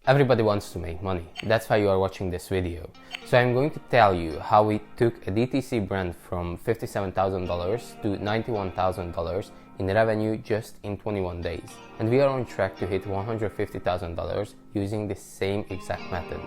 Everybody wants to make money. That's why you are watching this video. So I'm going to tell you how we took a DTC brand from $57,000 to $91,000 in revenue just in 21 days. And we are on track to hit $150,000 using the same exact method.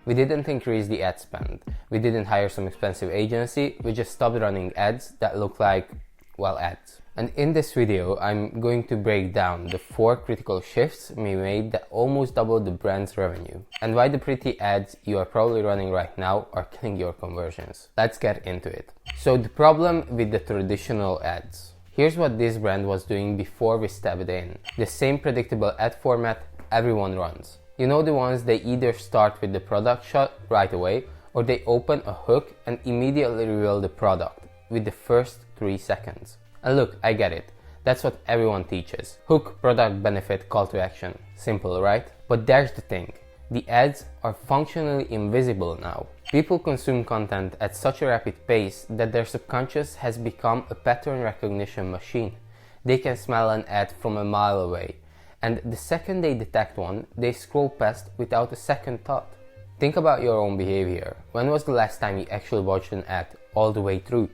We didn't increase the ad spend. We didn't hire some expensive agency. We just stopped running ads that look like, well, ads. And in this video, I'm going to break down the 4 critical shifts we made that almost doubled the brand's revenue, and why the pretty ads you are probably running right now are killing your conversions. Let's get into it. So the problem with the traditional ads. Here's what this brand was doing before we stepped in. The same predictable ad format everyone runs. You know, the ones they either start with the product shot right away, or they open a hook and immediately reveal the product with the first 3 seconds. And look, I get it. That's what everyone teaches. Hook, product, benefit, call to action. Simple, right? But there's the thing. The ads are functionally invisible now. People consume content at such a rapid pace that their subconscious has become a pattern recognition machine. They can smell an ad from a mile away, and the second they detect one, they scroll past without a second thought. Think about your own behavior. When was the last time you actually watched an ad all the way through?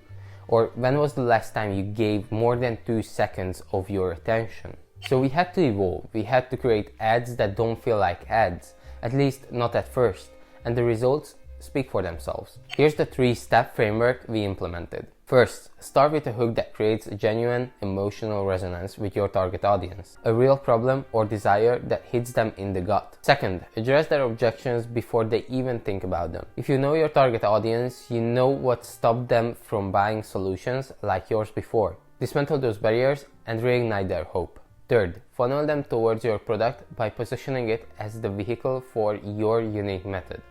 Or when was the last time you gave more than 2 seconds of your attention? So we had to evolve. We had to create ads that don't feel like ads, at least not at first, and the results speak for themselves. Here's the 3-step framework we implemented. First, start with a hook that creates a genuine emotional resonance with your target audience, a real problem or desire that hits them in the gut. Second, address their objections before they even think about them. If you know your target audience, you know what stopped them from buying solutions like yours before. Dismantle those barriers and reignite their hope. Third, funnel them towards your product by positioning it as the vehicle for your unique method.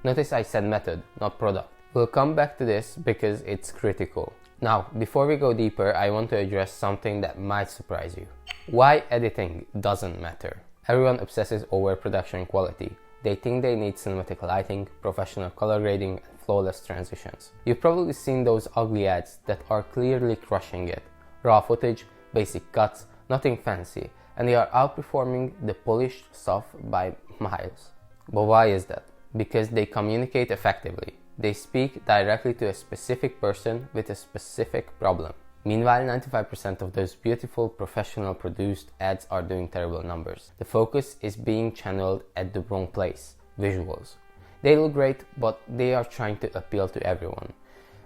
Notice I said method, not product. We'll come back to this because it's critical. Now, before we go deeper, I want to address something that might surprise you. Why editing doesn't matter. Everyone obsesses over production quality. They think they need cinematic lighting, professional color grading, and flawless transitions. You've probably seen those ugly ads that are clearly crushing it. Raw footage, basic cuts, nothing fancy, and they are outperforming the polished stuff by miles. But why is that? Because they communicate effectively. They speak directly to a specific person with a specific problem. Meanwhile, 95% of those beautiful, professional produced ads are doing terrible numbers. The focus is being channeled at the wrong place, visuals. They look great, but they are trying to appeal to everyone,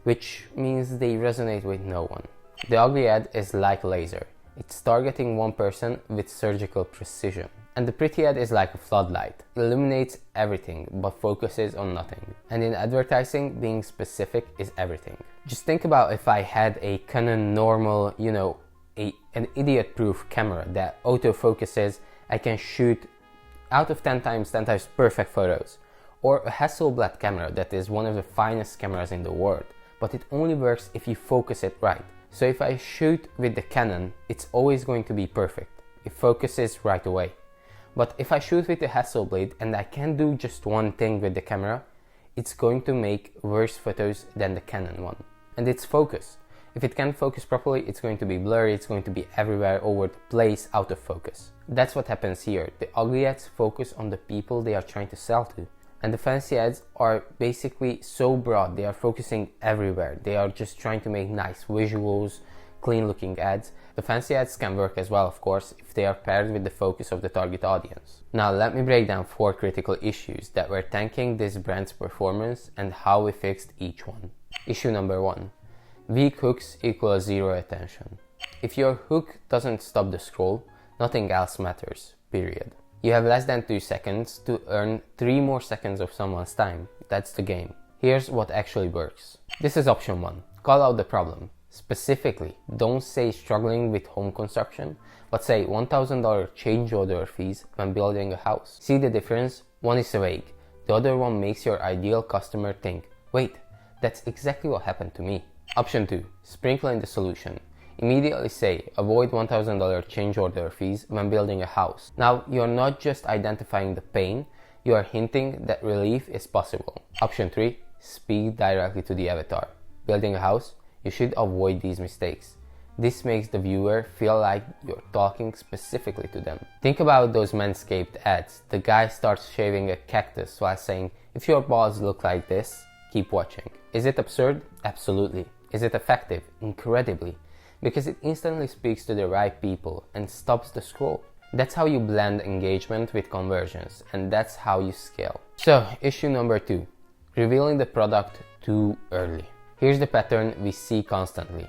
which means they resonate with no one. The ugly ad is like a laser. It's targeting one person with surgical precision. And the pretty ad is like a floodlight. It illuminates everything but focuses on nothing. And in advertising, being specific is everything. Just think about if I had a Canon normal, an idiot-proof camera that autofocuses. I can shoot out of 10 times perfect photos. Or a Hasselblad camera that is one of the finest cameras in the world. But it only works if you focus it right. So if I shoot with the Canon, it's always going to be perfect. It focuses right away. But if I shoot with the Hasselblad and I can do just one thing with the camera, it's going to make worse photos than the Canon one. And it's focus. If it can't focus properly, it's going to be blurry, it's going to be everywhere, over the place, out of focus. That's what happens here. The ugly ads focus on the people they are trying to sell to. And the fancy ads are basically so broad, they are focusing everywhere. They are just trying to make nice visuals, clean looking ads. The fancy ads can work as well, of course, if they are paired with the focus of the target audience. Now let me break down 4 critical issues that were tanking this brand's performance and how we fixed each one. Issue number 1. Weak hooks equal 0 attention. If your hook doesn't stop the scroll, nothing else matters, period. You have less than 2 seconds to earn 3 more seconds of someone's time. That's the game. Here's what actually works. This is option 1. Call out the problem. Specifically, don't say struggling with home construction, but say $1,000 change order fees when building a house. See the difference? One is vague. The other one makes your ideal customer think, wait, that's exactly what happened to me. Option 2. Sprinkle in the solution. Immediately say, avoid $1,000 change order fees when building a house. Now, you're not just identifying the pain, you are hinting that relief is possible. Option 3. Speak directly to the avatar. Building a house? You should avoid these mistakes. This makes the viewer feel like you're talking specifically to them. Think about those Manscaped ads. The guy starts shaving a cactus while saying, "If your balls look like this, keep watching." Is it absurd? Absolutely. Is it effective? Incredibly. Because it instantly speaks to the right people and stops the scroll. That's how you blend engagement with conversions, and that's how you scale. So, issue number 2. Revealing the product too early. Here's the pattern we see constantly.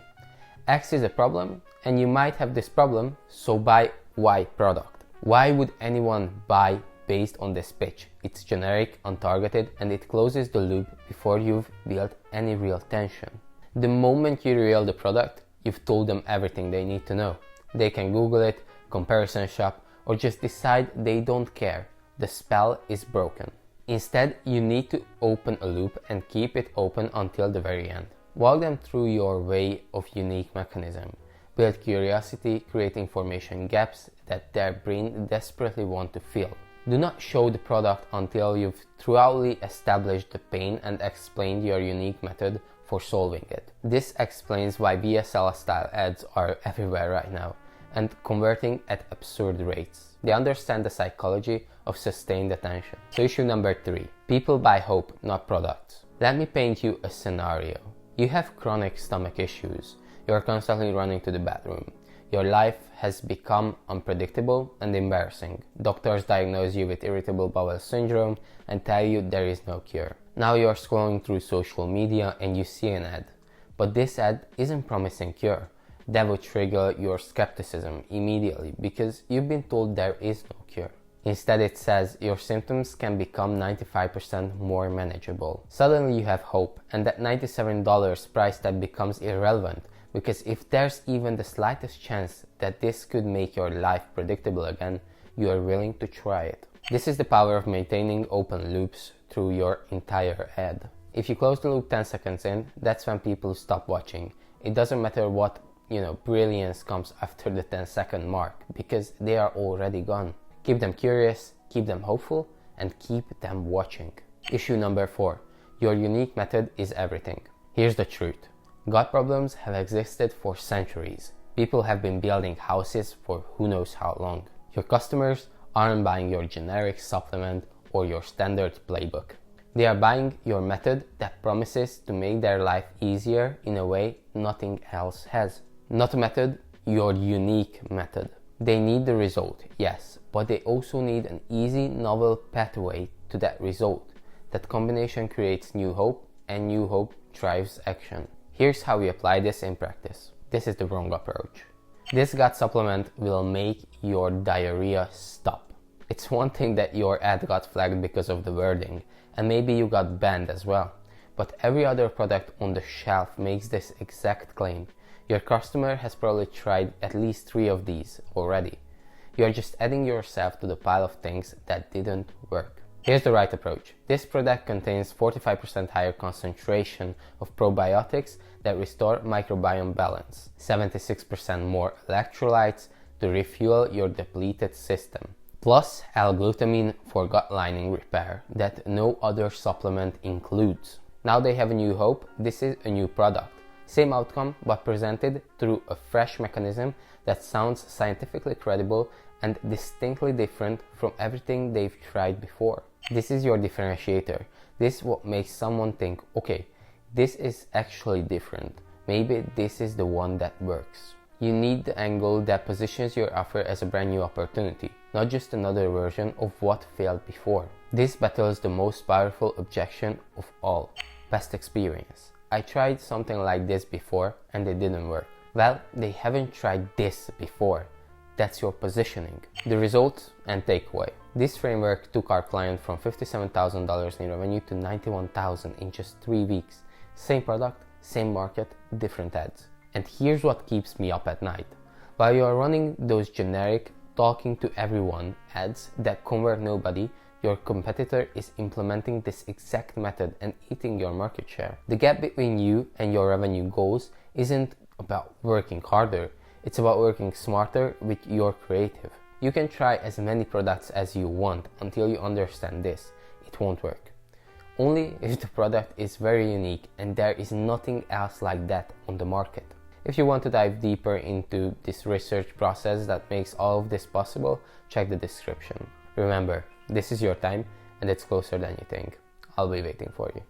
X is a problem, and you might have this problem, so buy Y product. Why would anyone buy based on this pitch? It's generic, untargeted, and it closes the loop before you've built any real tension. The moment you reveal the product, you've told them everything they need to know. They can Google it, comparison shop, or just decide they don't care. The spell is broken. Instead, you need to open a loop and keep it open until the very end. Walk them through your way of unique mechanism. Build curiosity, create information gaps that their brain desperately want to fill. Do not show the product until you've thoroughly established the pain and explained your unique method for solving it. This explains why VSL style ads are everywhere right now and converting at absurd rates. They understand the psychology of sustained attention. So issue number 3. People buy hope, not products. Let me paint you a scenario. You have chronic stomach issues. You're constantly running to the bathroom. Your life has become unpredictable and embarrassing. Doctors diagnose you with irritable bowel syndrome and tell you there is no cure. Now you're scrolling through social media and you see an ad. But this ad isn't promising cure. That would trigger your skepticism immediately because you've been told there is no cure. Instead, it says your symptoms can become 95% more manageable. Suddenly you have hope, and that $97 price tag becomes irrelevant because if there's even the slightest chance that this could make your life predictable again, you are willing to try it. This is the power of maintaining open loops through your entire ad. If you close the loop 10 seconds in, that's when people stop watching. It doesn't matter what brilliance comes after the 10-second mark because they are already gone. Keep them curious, keep them hopeful, and keep them watching. Issue number 4. Your unique method is everything. Here's the truth. Gut problems have existed for centuries. People have been building houses for who knows how long. Your customers aren't buying your generic supplement or your standard playbook. They are buying your method that promises to make their life easier in a way nothing else has. Not a method, your unique method. They need the result, yes, but they also need an easy, novel pathway to that result. That combination creates new hope, and new hope drives action. Here's how we apply this in practice. This is the wrong approach. This gut supplement will make your diarrhea stop. It's one thing that your ad got flagged because of the wording, and maybe you got banned as well. But every other product on the shelf makes this exact claim. Your customer has probably tried at least 3 of these already. You're just adding yourself to the pile of things that didn't work. Here's the right approach. This product contains 45% higher concentration of probiotics that restore microbiome balance, 76% more electrolytes to refuel your depleted system, plus L-glutamine for gut lining repair that no other supplement includes. Now they have a new hope. This is a new product. Same outcome, but presented through a fresh mechanism that sounds scientifically credible and distinctly different from everything they've tried before. This is your differentiator. This is what makes someone think, okay, this is actually different. Maybe this is the one that works. You need the angle that positions your offer as a brand new opportunity, not just another version of what failed before. This battles the most powerful objection of all, past experience. I tried something like this before and it didn't work. Well, they haven't tried this before. That's your positioning. The results and takeaway. This framework took our client from $57,000 in revenue to $91,000 in just 3 weeks. Same product, same market, different ads. And here's what keeps me up at night. While you are running those generic, talking to everyone ads that convert nobody, your competitor is implementing this exact method and eating your market share. The gap between you and your revenue goals isn't about working harder, it's about working smarter with your creative. You can try as many products as you want until you understand this. It won't work. Only if the product is very unique and there is nothing else like that on the market. If you want to dive deeper into this research process that makes all of this possible, check the description. Remember, this is your time and it's closer than you think. I'll be waiting for you.